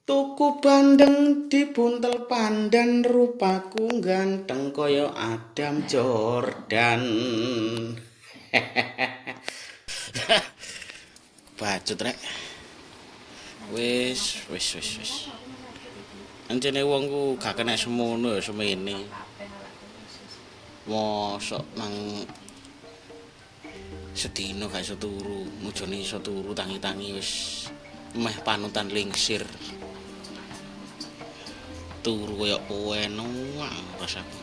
Tuku bandeng dibuntel pandan rupaku ganteng kaya Adam Jordan. Bacut rek. Wis. Anjene wong ku gak kena semono ya semene. Mosok nang sedina gak iso turu, mujane iso turu tangi-tangi wis meh panutan lingsir. Turu kaya poeno rasaku.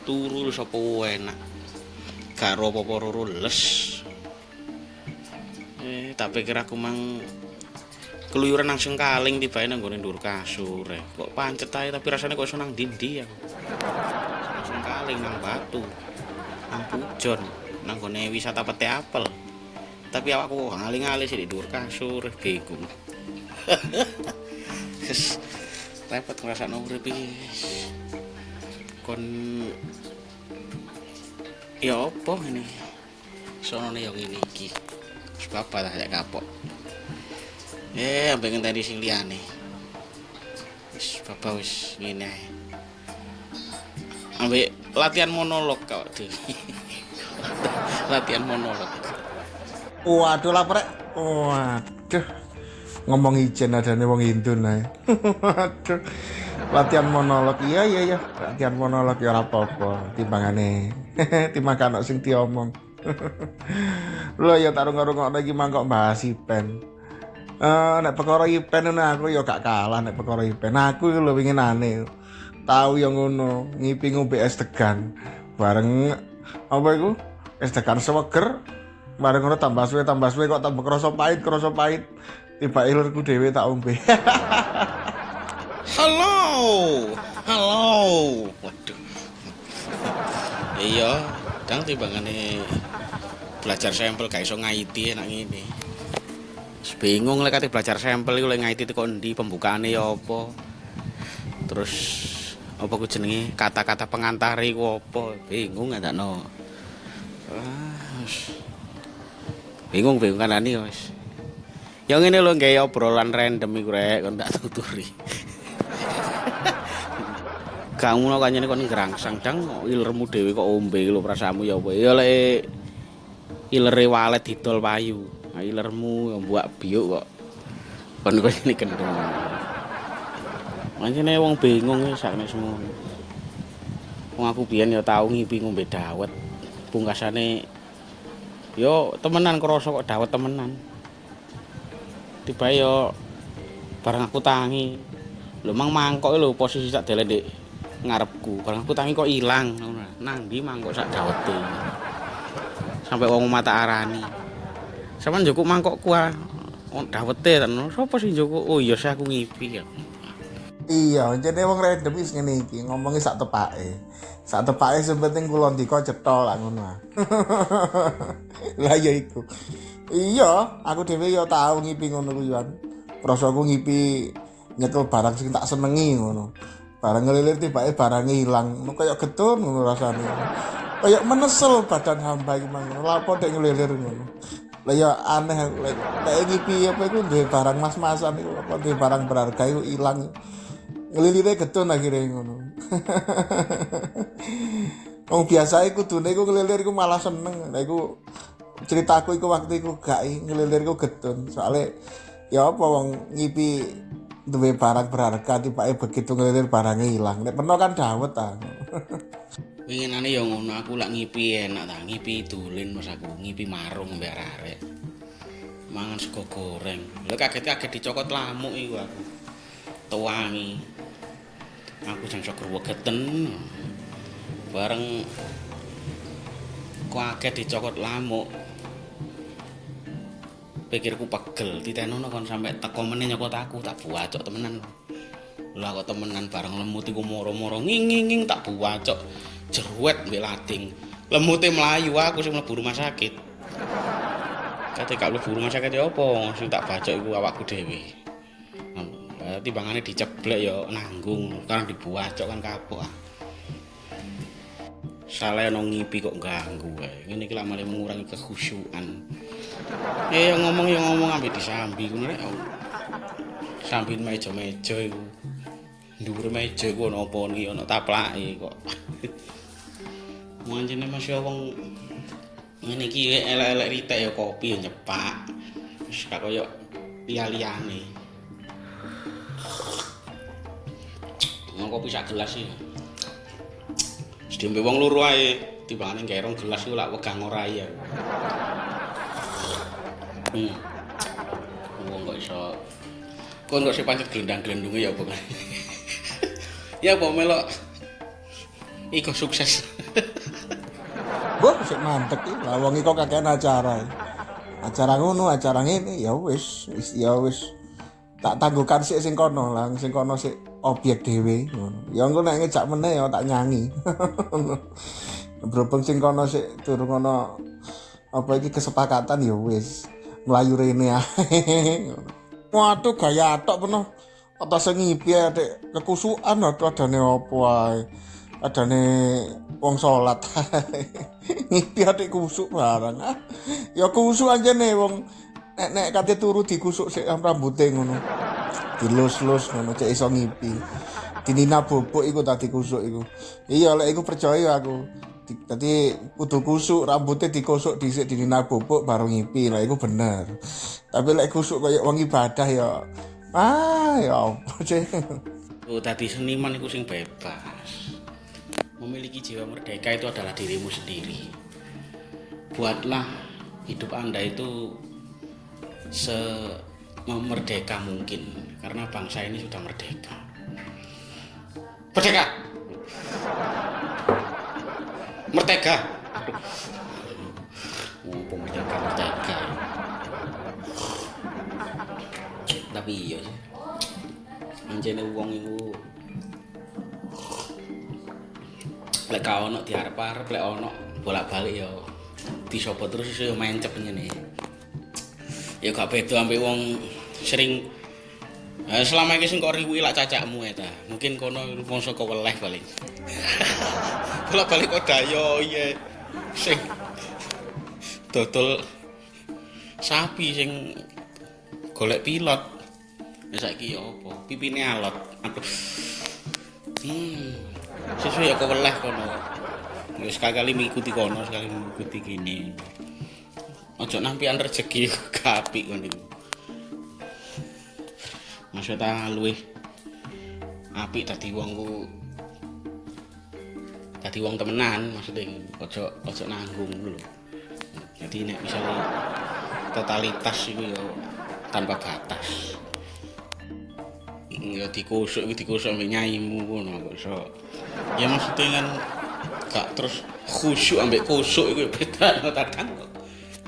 Turu sapa enak. Gak ro apa-apa les. Tak pikir aku mang keluyuran nang Sengkaling tibae nang nggone ndur kasur. Kok pancet ae tapi rasane kok iso nang ndi aku. Nang Sengkaling nang Batu. Nang Pujon, nang gone wisata Pete Apel. Tapi awakku ngali-ngali sih di ndur kasur, bingung. Repot ngrasakno urip iki. Kon ya apa ngene. Sonone ya ngene iki. Wis bapak tak lek kapok. Ambek ngenteni sing liyane. Wis bapak wis ngene ae. Ambek latihan monolog kok dhewe. Latihan monolog. Waduh lapar rek. Waduh. Ngomong ijen adane wong Hindu ae. Waduh. Latihan monolog. Iya. Latihan monolog ya ora apa-apa timbangane. Timbang kan sing diomong. Lho ya tarung-tarungokno iki mangkok bahas Ipen. Nek perkara Ipen aku ya gak kalah nek perkara Ipen. Aku lho winginane tahu yang ngono ngipi ngombe es degan bareng apa iku es degan seweger bareng ngono tambah suwe kok tambah krasa pahit tiba ilurku dhewe tak ombe. Halo. Waduh. Iya, dang timbangane belajar sampel gak iso ngaiti enak ngene. Bingung lek kate belajar sampel iku lek ngaiti teko endi pembukaane ya apa. Terus apa ku jenenge kata-kata pengantar iku apa? Bingung ndakno. Bingung kanane wis. Ya ngene lho gawe obrolan random iku rek kon tak tuturi. Kamu lho kanyene kon ngrangsang dang ilermu dhewe kok ombe lho prasamu ya apa. Ya lek ilere walet didol payu. Ilermu ya mbuak biuk kok. Kon kene kendung. Mancene wong bingung sakne semono. Wong aku biyen ya tau ngipi ngombe dawet. Pungkasane yo temenan krasa kok dawet temenan. Tiba yo barang aku tangi. Lho mangkok lho posisi sak delen ndek ngarepku. Barang aku tangi kok ilang ngono. Nang ndi mangkok sak dawete. Sampai wong mata arani. Sampeyan njukuk mangkokku dawete ten. Sopo sing njukuk? Oh iya aku ngipi ya. Iya, jane wong random wis ngene iki, ngomongi sak tepake. Sak tepake sing penting kula ndika cetha lah ngono. Lah ya iku. Iya, aku dhewe ya tau ngipi ngono kuwi kan. Prasaku ngipi nyekel barang sing tak senengi ngono. Barang ngelilir tibake barang ilang, kaya getun ngono rasane. Kaya menesel badan hamba iki mang. Lapo dek ngelilir ngono. Lah ya aneh lek ngipi apa iku duwe barang mas-masan iku apa duwe barang berharga iku ilang. Ngelilire getun akhire ngono. Wong biasa iku kudune iku ngelilir iku malah seneng. Lah iku ceritaku iku waktu iku gak ngelilir iku getun. Soale ya apa wong ngipi duwe barang berharga tibake begitu ngelilir barangnya ilang. Nek peno kan dawet ta. Winginane ya ngono aku lak ngipi enak ta, ngipi dolen mas aku, ngipi marung mbek arek. Mangan sego goreng. Lha kaget-kaget dicokot lamuk iku aku. Tuwangi. Aku jang sok grewegeten. Bareng kaget dicokot lamuk. Pikirku pegel, ditenono kon sampe teko meneh nyokot aku, tak buacok temenan. Lah kok temenan bareng lemut iku moro-moro nging tak buacok. Jeruwet mbek lading. Lemute mlayu aku sing mlebu rumah sakit. Kate gak mlebu rumah sakit ya apa? Sing tak bacok iku awakku dhewe. Timbangane diceblek ya nanggung, karang dibuacok kan kapok. Salah ono ngipi kok ganggu wae. Ngene iki lak malah mengurangi kekhusyukan. Yang ngomong ambek disambi ngono rek. Sambi meja-meja iku. Dhuwur meja iku ana apa iki ana taplake kok. Manjene Mas ya wong ngene iki elek-elek ritek ya kopi ya nyepak. Wis gak koyo liya-liyane. Kopi sak gelas iki. Wis diombe wong loro ae, timbangane gawe 2 gelas iku lak wegang ora ya. Wong kok iso kon kok sing pancet glendang-glendunge ya apa kan. Ya apa melok iku sukses. Gue sik mantep iki. Lah wong iku kakean acara. Acara ngono, acara ngene ya wis tak tangguhkan sik sing kono lah, sing kono sik objek dhewe ngono. Ya engko nek ngejak meneh ya tak nyanyi. Berhubung sing kono sik durung ono apa iki kesepakatan ya wis mlayu rene ae. Waduh gaya atok peno. Atas ngipi adek kekusukan adane apa ae. Adane wong salat. Ngipi adek kusuk barang. Ya kusuk anjene wong nek kate turu dikusuk sik rambuté ngono. Dilus-lus ngono cek iso ngipi. Dinina bobok iku tadi kusuk iku. Iya lek iku percaya aku. Dadi kudu kusuk rambutnya dikusuk dhisik dinina bobok baru ngipi. Lah iku bener. Tapi lek kusuk kaya wong ibadah ya ya apa sih. Oh, tadi seniman itu sing bebas. Memiliki jiwa merdeka itu adalah dirimu sendiri. Buatlah hidup Anda itu semerdeka mungkin karena bangsa ini sudah merdeka. Merdeka. Merdeka. Merdeka. Tapi iya sih. Anjene wong iku lek ka ono diarep-arep lek ono bolak-balik ya disopo terus iso mencep ngene. Ya gak beda ambek wong sering selama iki sing kok riwuki lak cacakmu ta. Mungkin kono wong saka weleh balik. Bolak-balik kok dayo iya sing dodol sapi sing golek pilot. Ya saiki ya apa? Pipine alot. Aduh. Sesuai ya keweleh kono. Ya sekali mengikuti kono, sekali mengikuti gini. Ojo nampian rezeki gak apik ngono iku. Maksudnya luwih apik dadi wong temenan maksudnya ojo nanggung lho. Jadi nek misalnya totalitas iku ya tanpa batas. Ya dikusuk ambek nyaimu ngono kok iso. Ya maksudnya kan gak terus khusyuk ambek kusuk iku beda kadang kok.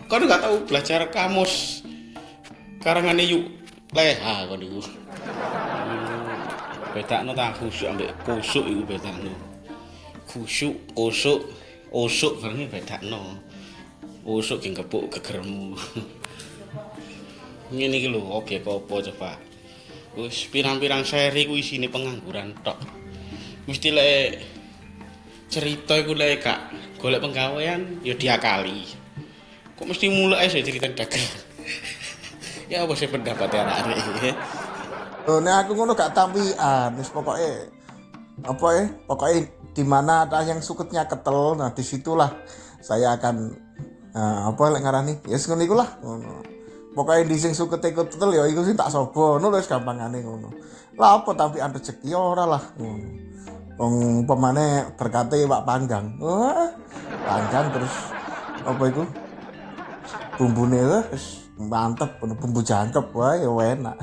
Kon gak tahu belajar kamus karangane yuk leha kon iku. Bedakno ta khusyuk ambek kusuk iku bedakno. Khusyuk, usuk bareng bedakno. Usuk ki kepuk gegermu. Ngene iki lho objek apa coba. Wis pirang-pirang seri ku isine pengangguran tok. Mesti lek cerita iku lek gak golek penggawean ya diakali. Kok mesti mulai ae cerita dagang. Ya apa sih pendapat arek-arek. Nek aku ngono gak tampian, wis pokoke apa pokoke di mana ada yang suketnya ketel, nah disitulah saya akan apa lek ngarani. Ya ngono iku lah ngono. Pokoknya di sing sukete ketel ya iku sing tak sobo ngono wis gampangane ngono. Lah apa tampian rezeki ora lah ngono. Wong pemane berkate Pak Panggang. Wah, panggang terus apa iku? Bumbune wis mantep, bumbu jangkep wae ya enak.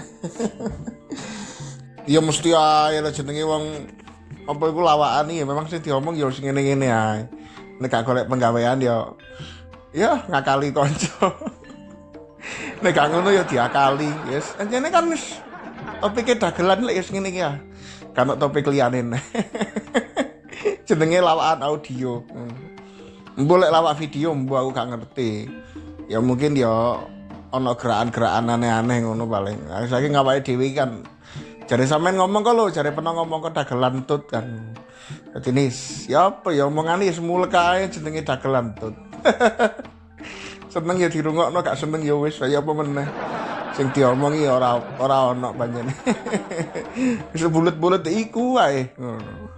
Ya mesti ae lah jenenge wong apa iku lawakan ya memang sing diomong ya sing ngene-ngene ae. Nek gak golek penggawean ya ngakali kanca. Nek gak ngono ya diakali. Yes, anjene kan wis topike dagelan lek wis ngene iki ya. Kan topik liyane. Jenenge lawakan audio. Mbok lek lawak video mbok aku gak ngerti. Ya mungkin ya ana gerakan-gerakan aneh-aneh ngono paling. Saiki ngawake dhewe kan jare sampean ngomong kok lho, jare pernah ngomong kok dagelan tut kan. Dadi nis, ya apa ya omongane wis mulek ae jenenge dagelan tut. Seneng ya dirungokno, gak seneng ya wis, kaya apa meneh. Sing diomongi ora ono panjene. Wis bulet-bulet iku wae ngono.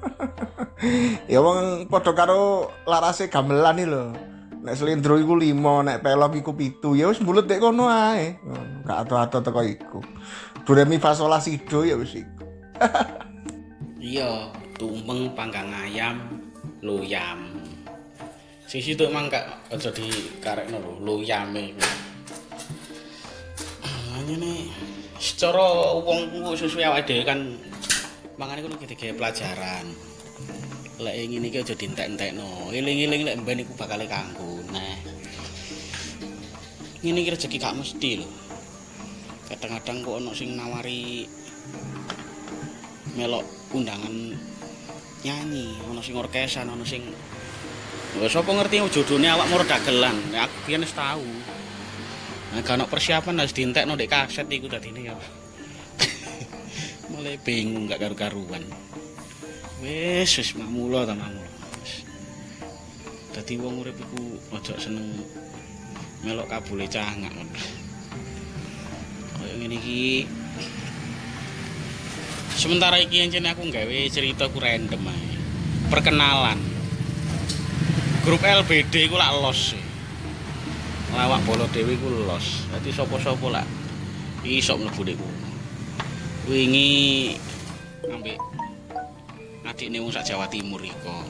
Ya wong padha karo larase gamelan iki lho. Nek slendro iku 5, nek pelok iku 7. Ya wis bulet nek kono ae. Ngono. Gak ado-ado teko iku. Do re mi fa sol la si do ya wis iku. Iya, tumpeng panggang ayam loyam. Sing situ emang gak aja dikarekno lho, loyame iku. Nih, secara wong sesuai awake dhewe kan mangane kudu digawe pelajaran. Lek ngene iki aja dientek-entekno. Eling-eling lek mben iku bakal kanggo. Nah. Ngene iki rezeki gak mesti lho. Kadang-kadang kok ono sing nawari melok undangan nyanyi, ono sing orkesan, ono sing wis sapa ngerti jodone awak moro dagelan. Aku biyen wis tau. Nah, kalau persiapan harus dientekno ndek kaset iku dadine ya. Mulai bingung gak karu-karuan. Wis mamula ta mamula. Dadi wong urip iku aja seneng melok kabule cangak ngono. Kaya ngene iki. Sementara iki encen aku gawe cerita ku random ae. Perkenalan. Grup LBD iku lak los. Lawak bolo dhewe iku los. Dadi sapa-sapa lak iso mlebu niku. Wingi ambek adikne wong sak Jawa Timur iko.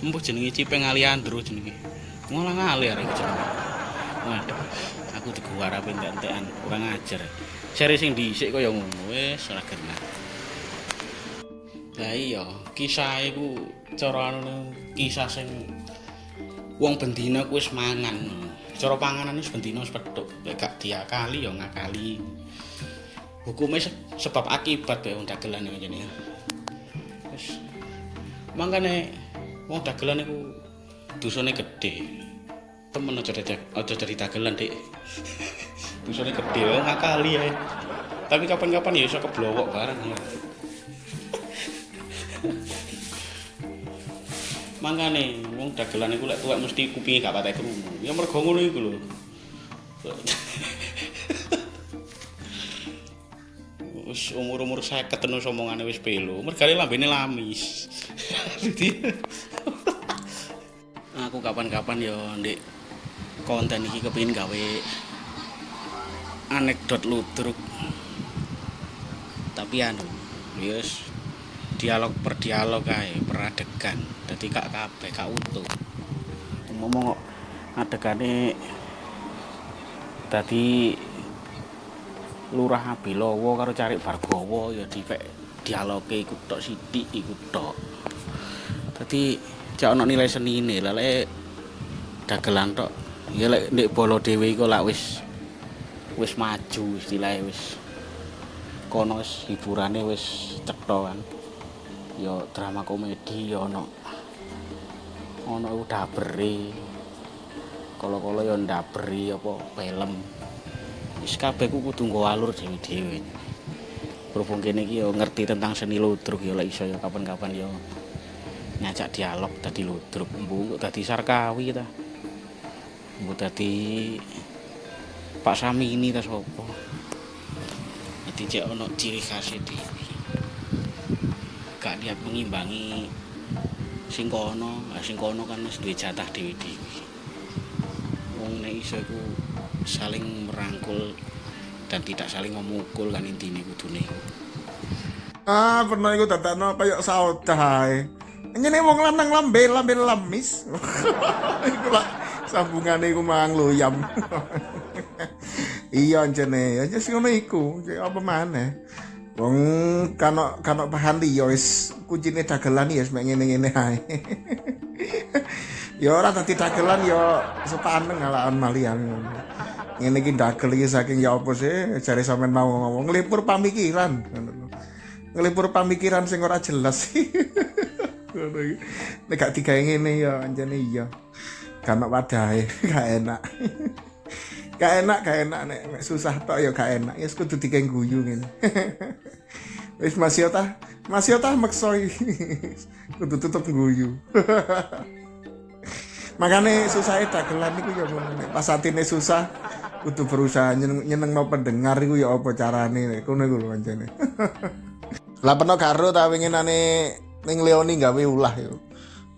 Empuh jenenge Cipeng Aliandro jenenge. Ngolah ngali arek jenenge. Waduh, aku diguwar ape entek-entekan, kurang ajar. Seri sing dhisik kaya ngono wis ora kena. Lah iya, kisah iku cara anu kisah sing wong bendina ku wis mangan. Cara panganan wis bendina wis pethuk, lek gak diakali ya ngakali. Hukume sebab akibat ya wong dagelan iki jenenge. Wis mangkane wong dagelan iku dosane gedhe. Temen aja dari dagelan, Dik. Dosane gedhe wae ngakali ae. Tapi kapan-kapan ya iso keblowok bareng ya. Mangkane wong dagelan iku lek tuwek mesti kupinge gak patek krungu. Ya mergo ngono iku lho. Wis umur-umur 50 tenan omongane wis pelo. Mergane lambene lamis. Aku kapan-kapan ya ndek konten iki kepengin gawe anekdot ludruk. Tapi anu, wis dialog per dialog kae, per adegan. Dadi gak kabeh, gak utuh. Ngomong adegane dadi Lurah Abilowo karo Carik Bargowo ya dipek dialoge iku tok sithik iku tok. Dadi jak ono nilai senine lah lek dagelan tok. Ya lek ndek bolo dhewe iku lak wis maju istilahnya wis kono wis hiburane wis cetha kan. Ya drama komedi ya ono dabere. Kala-kala ya ndaberi apa film. Wis kabeh ku kudu nggo alur dhewe-dhewe. Berhubung kene iki ya ngerti tentang seni ludruk ya lek iso ya kapan-kapan ya ngajak dialog dadi ludruk, mbok dadi Sarkawi ta. Mbok dadi Pak Samini ta sapa. Dadi cek ono ciri khas dhewe. Gak dia mengimbangi sing kono kan wis duwe jatah dhewe-dhewe. Wong nek iso iku saling merangkul dan tidak saling memukul kan intine kudune. Pernah iku dadakno kaya saudah ae. Nyene wong lanang lambe lamis. Iku lak sambungane iku mang loyam. Iya jene, ya wis ngono iku. Apa maneh? Wong kanok bahan liya wis kuncine dagelan ya wis mek ngene-ngene ae. Ya ora dadi dagelan ya sepaneng alakan malian. Ngene iki dagel iki saking ya apa sih jare sampean mau ngomong nglipur pamikiran. Nglipur pamikiran sing ora jelas. Ngono iki. Nek gak digawe ngene ya anjene iya. Kanok wadahe gak enak. Gak enak nek susah tok ya gak enak. Ya kudu digawe guyu ngene. Wis masih tah meksa iki. Kudu tutup guyu. Makane susah dagelan iku ya ngono nek pas atine susah kudu berusaha nyenengno pendengar iku ya apa carane ngono iku lho pancene. Lah peno karo ta winginane ning Leoni gawe ulah yo.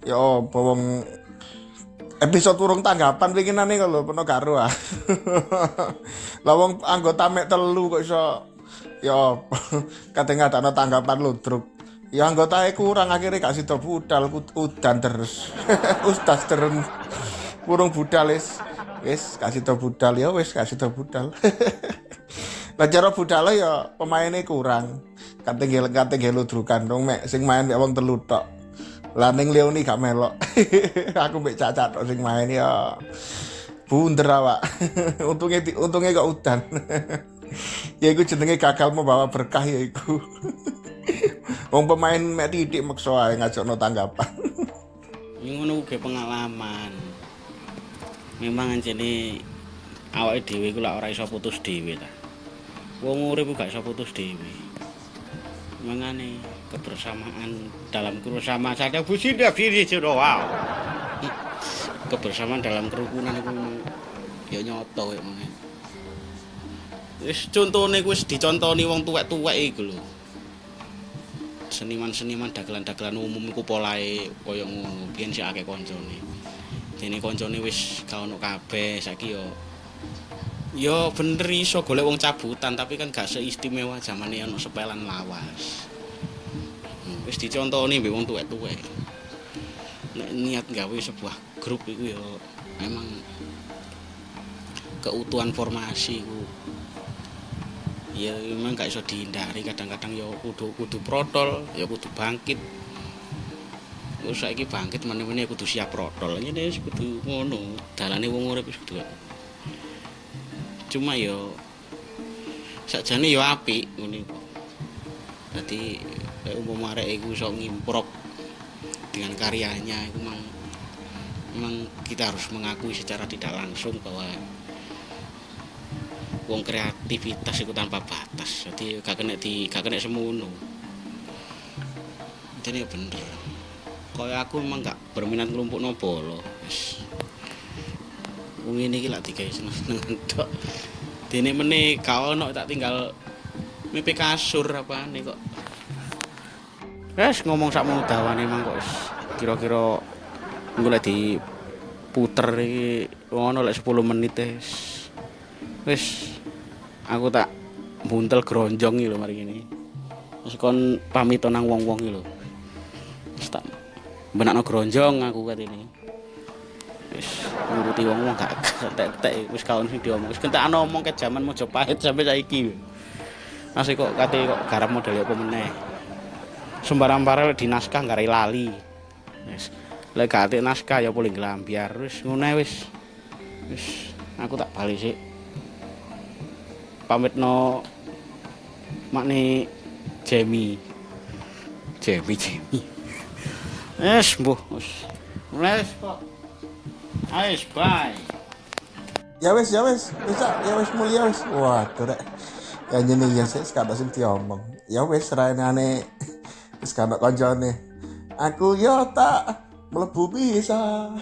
Ya apa wong episode urung tanggapan winginane kok lho peno karo ah. Lah wong anggota mek telu kok iso ya kadang-kadang tanggapan ludruk. Ya anggotae kurang akhirnya gak sida budal udan terus. Ustaz terus burung budal wis gak sida budal ya wis gak sida budal. Lah cara budal ya pemainnya kurang. Kate ludrukan dong mek sing main mek wong telu tok. Lah ning Leoni gak melok. Aku mek cacat tok sing main ya bunder awak. Untungnya kok udan. Ya iku jenenge gagal membawa berkah ya iku. Wong pemain mek titik maksa ae ngajakno tanggapan. Ngono uga pengalaman. Memang anjene awake dhewe iku lak ora iso putus dhewe ta. Wong urip gak iso putus dhewe. Mangane kebersamaan dalam kebersamaan saja businda diri wow. Kebersamaan dalam kerukunan iku ya nyoto kowe ngene. Wis contone wis dicontoni wong tuwek-tuwek iku lho. Seniman-seniman dagelan-dagelan umum iku polahe kaya ngono. Biyen sik akeh kancane. Dene kancane wis gak ono kabeh saiki yo bener iso golek wong cabutan tapi kan gak seistimewa zamane ono sepelan lawas. Wis dicontoni mbek wong tuwek-tuwek. Nek niat gawe sebuah grup iku yo memang keutuhan formasi iku ya memang gak iso dihindari kadang-kadang ya kudu protol ya kudu bangkit wis saiki bangkit meneh-meneh kudu siap protol ngene wis kudu ngono dalane wong urip wis kudu cuma ya sakjane ya apik ngene iku dadi umpama arek iku iso ngimprok dengan karyanya iku memang kita harus mengakui secara tidak langsung bahwa wong kreativitas itu tanpa batas. Jadi gak kena semono. Jadi bener. Kaya aku memang gak berminat nglumpukno bola. Wis. Wong ngene iki lak digawe seneng-senengan tok. Dene meneh gak ono tak tinggal mipe kasur apane kok. Wes ngomong sakmono dawane emang kok kira-kira engko lek diputer iki ono lek 10 menit wis aku tak buntel gronjong iki lho mari ngene. Wis kon pamit nang wong-wong iki lho. Wis tak benakno gronjong aku katene. Wis nuruti wong-wong gak tek-tek wis kaon sing diomong. Wis kentekan omong ke jaman Mojopahit sampai saiki. Masih kok kate kok garap model apa meneh. Sembarang parel di naskah gak lali. Wis lek gak atik naskah ya paling glambiar wis ngono wis. Wis aku tak bali sik. Pamitno makne Jemi. Wes mbuh wis. Wes kok. Wes bye. Ya wis mulia wis. Waduh rek. Ya jenenge ya sik kada sing diomong. Ya wis raine wis kana kancane. Aku yo tak mlebu bisa.